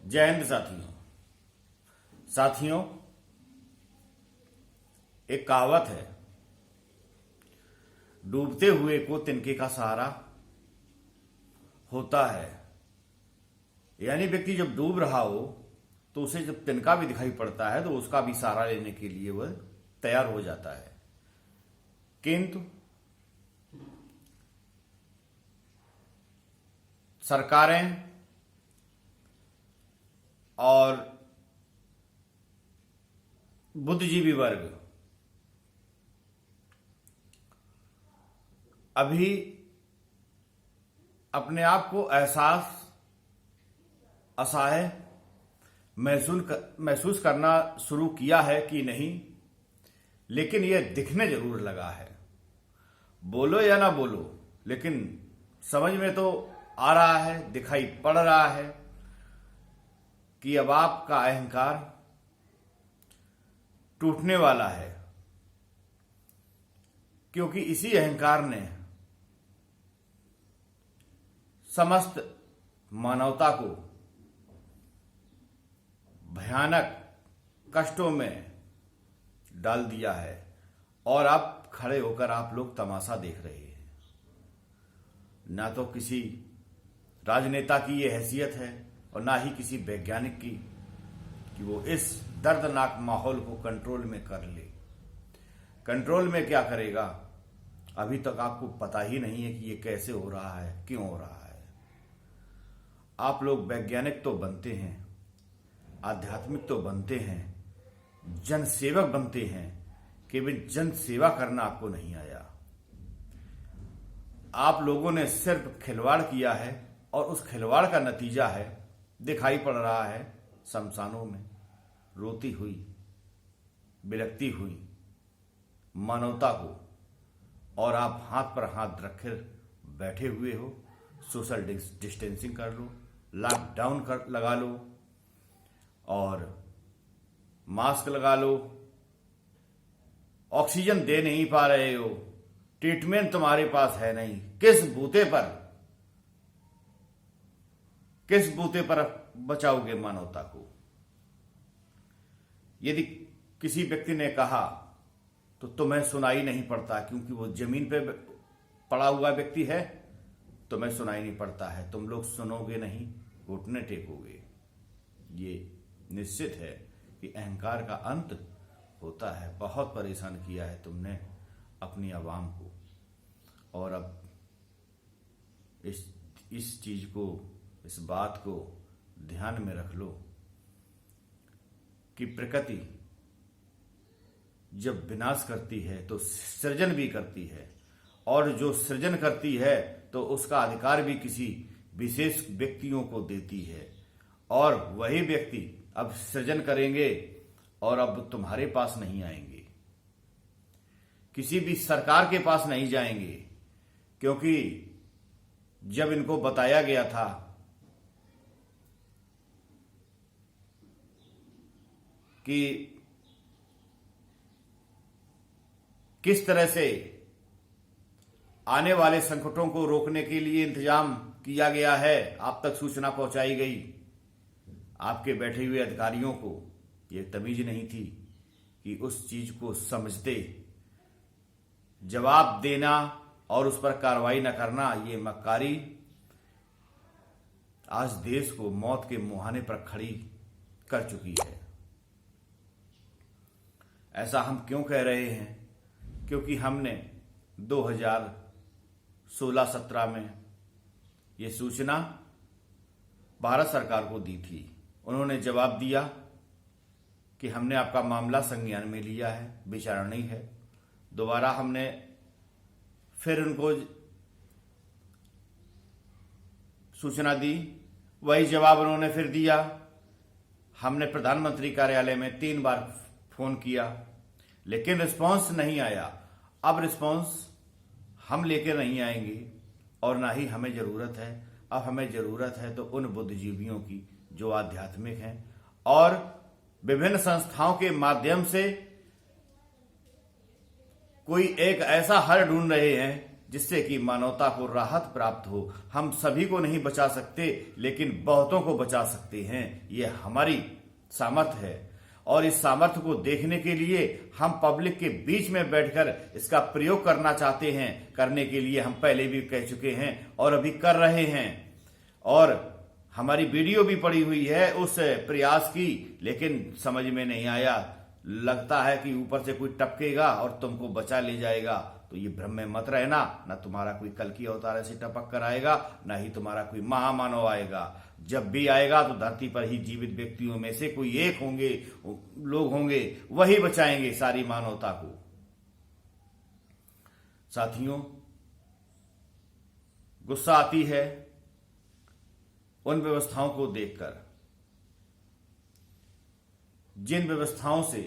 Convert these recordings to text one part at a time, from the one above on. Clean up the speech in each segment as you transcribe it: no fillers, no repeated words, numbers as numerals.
जय हिंद साथियों, एक कहावत है, डूबते हुए को तिनके का सहारा होता है। यानी व्यक्ति जब डूब रहा हो तो उसे जब तिनका भी दिखाई पड़ता है तो उसका भी सहारा लेने के लिए वह तैयार हो जाता है। किंतु सरकारें और बुद्धिजीवी वर्ग अभी अपने आप को असहाय महसूस करना शुरू किया है कि नहीं, लेकिन यह दिखने जरूर लगा है। बोलो या ना बोलो, लेकिन समझ में तो आ रहा है, दिखाई पड़ रहा है कि अब आपका अहंकार टूटने वाला है, क्योंकि इसी अहंकार ने समस्त मानवता को भयानक कष्टों में डाल दिया है। और अब खड़े होकर आप लोग तमाशा देख रहे हैं। ना तो किसी राजनेता की ये हैसियत है और ना ही किसी वैज्ञानिक की कि वो इस दर्दनाक माहौल को कंट्रोल में कर ले। कंट्रोल में क्या करेगा, अभी तक आपको पता ही नहीं है कि ये कैसे हो रहा है, क्यों हो रहा है। आप लोग वैज्ञानिक तो बनते हैं, आध्यात्मिक तो बनते हैं, जनसेवक बनते हैं, केवल जन सेवा करना आपको नहीं आया। आप लोगों ने सिर्फ खिलवाड़ किया है और उस खिलवाड़ का नतीजा है, दिखाई पड़ रहा है शमशानों में रोती हुई, बिलखती हुई मानवता को, और आप हाथ पर हाथ रखे बैठे हुए हो। सोशल डिस्टेंसिंग कर लो, लॉकडाउन लगा लो और मास्क लगा लो। ऑक्सीजन दे नहीं पा रहे हो, ट्रीटमेंट तुम्हारे पास है नहीं। किस बूते पर बचाओगे मानवता को? यदि किसी व्यक्ति ने कहा तो तुम्हें सुनाई नहीं पड़ता, क्योंकि वो जमीन पे पड़ा हुआ व्यक्ति है, तुम्हें सुनाई नहीं पड़ता है। तुम लोग सुनोगे नहीं, घुटने टेकोगे। ये निश्चित है कि अहंकार का अंत होता है। बहुत परेशान किया है तुमने अपनी आवाम को, और अब इस चीज को, इस बात को ध्यान में रख लो कि प्रकृति जब विनाश करती है तो सृजन भी करती है, और जो सृजन करती है तो उसका अधिकार भी किसी विशेष व्यक्तियों को देती है। और वही व्यक्ति अब सृजन करेंगे और अब तुम्हारे पास नहीं आएंगे, किसी भी सरकार के पास नहीं जाएंगे, क्योंकि जब इनको बताया गया था कि किस तरह से आने वाले संकटों को रोकने के लिए इंतजाम किया गया है, आप तक सूचना पहुंचाई गई, आपके बैठे हुए अधिकारियों को ये तमीज नहीं थी कि उस चीज को समझते जवाब देना और उस पर कार्रवाई न करना, ये मक्कारी आज देश को मौत के मुहाने पर खड़ी कर चुकी है। ऐसा हम क्यों कह रहे हैं? क्योंकि हमने 2016-17 में ये सूचना भारत सरकार को दी थी। उन्होंने जवाब दिया कि हमने आपका मामला संज्ञान में लिया है, विचारणीय है। दोबारा हमने फिर उनको सूचना दी, वही जवाब उन्होंने फिर दिया। हमने प्रधानमंत्री कार्यालय में 3 बार फोन किया, लेकिन रिस्पांस नहीं आया। अब रिस्पांस हम लेकर नहीं आएंगे और ना ही हमें जरूरत है। अब हमें जरूरत है तो उन बुद्धिजीवियों की जो आध्यात्मिक हैं और विभिन्न संस्थाओं के माध्यम से कोई एक ऐसा हल ढूंढ रहे हैं जिससे कि मानवता को राहत प्राप्त हो। हम सभी को नहीं बचा सकते, लेकिन बहुतों को बचा सकते हैं। ये हमारी सामर्थ्य है और इस सामर्थ्य को देखने के लिए हम पब्लिक के बीच में बैठकर इसका प्रयोग करना चाहते हैं। करने के लिए हम पहले भी कह चुके हैं और अभी कर रहे हैं, और हमारी वीडियो भी पड़ी हुई है उस प्रयास की, लेकिन समझ में नहीं आया। लगता है कि ऊपर से कोई टपकेगा और तुमको बचा ले जाएगा। तो ये भ्रम में मत रहना। ना तुम्हारा कोई कल की अवतार ऐसे टपक कर आएगा, ना ही तुम्हारा कोई महामानव आएगा। जब भी आएगा तो धरती पर ही जीवित व्यक्तियों में से कोई एक होंगे, लोग होंगे, वही बचाएंगे सारी मानवता को। साथियों, गुस्सा आती है उन व्यवस्थाओं को देखकर जिन व्यवस्थाओं से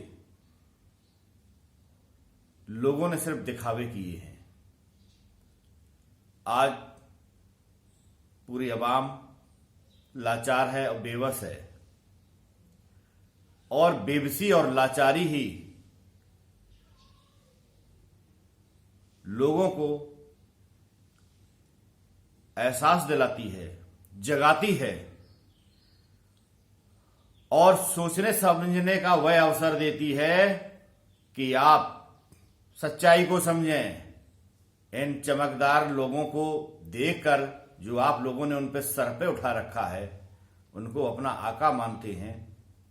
लोगों ने सिर्फ दिखावे किए हैं। आज पूरी अवाम लाचार है और बेबस है, और बेबसी और लाचारी ही लोगों को एहसास दिलाती है, जगाती है और सोचने समझने का वह अवसर देती है कि आप सच्चाई को समझें। इन चमकदार लोगों को देखकर जो आप लोगों ने उन पर सर पे उठा रखा है, उनको अपना आका मानते हैं,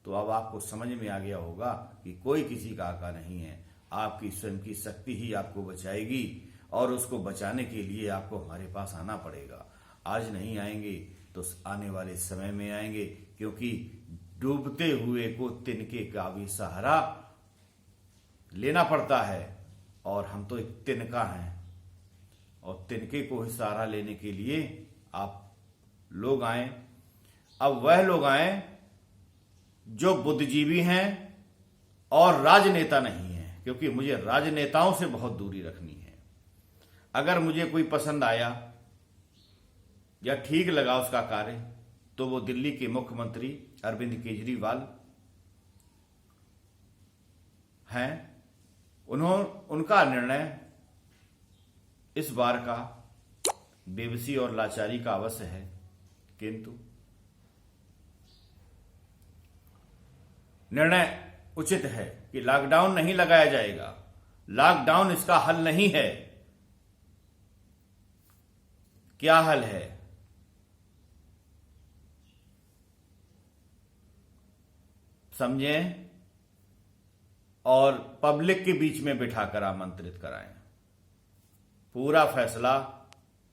तो अब आपको समझ में आ गया होगा कि कोई किसी का आका नहीं है। आपकी स्वयं की शक्ति ही आपको बचाएगी, और उसको बचाने के लिए आपको हमारे पास आना पड़ेगा। आज नहीं आएंगे तो आने वाले समय में आएंगे, क्योंकि डूबते हुए को तिनके का भी सहारा लेना पड़ता है, और हम तो एक तिनका हैं, और तिनके को ही सहारा लेने के लिए आप लोग आए। अब वह लोग आए जो बुद्धिजीवी हैं और राजनेता नहीं हैं, क्योंकि मुझे राजनेताओं से बहुत दूरी रखनी है। अगर मुझे कोई पसंद आया या ठीक लगा उसका कार्य, तो वो दिल्ली के मुख्यमंत्री अरविंद केजरीवाल हैं। उनका निर्णय इस बार का बेबसी और लाचारी का अवश्य है, किंतु निर्णय उचित है कि लॉकडाउन नहीं लगाया जाएगा। लॉकडाउन इसका हल नहीं है। क्या हल है? समझें और पब्लिक के बीच में बिठाकर आमंत्रित कराएं। पूरा फैसला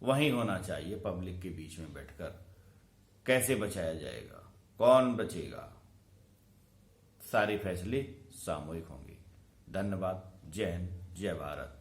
वहीं होना चाहिए, पब्लिक के बीच में बैठकर। कैसे बचाया जाएगा, कौन बचेगा, सारे फैसले सामूहिक होंगे। धन्यवाद। जय हिंद, जय भारत।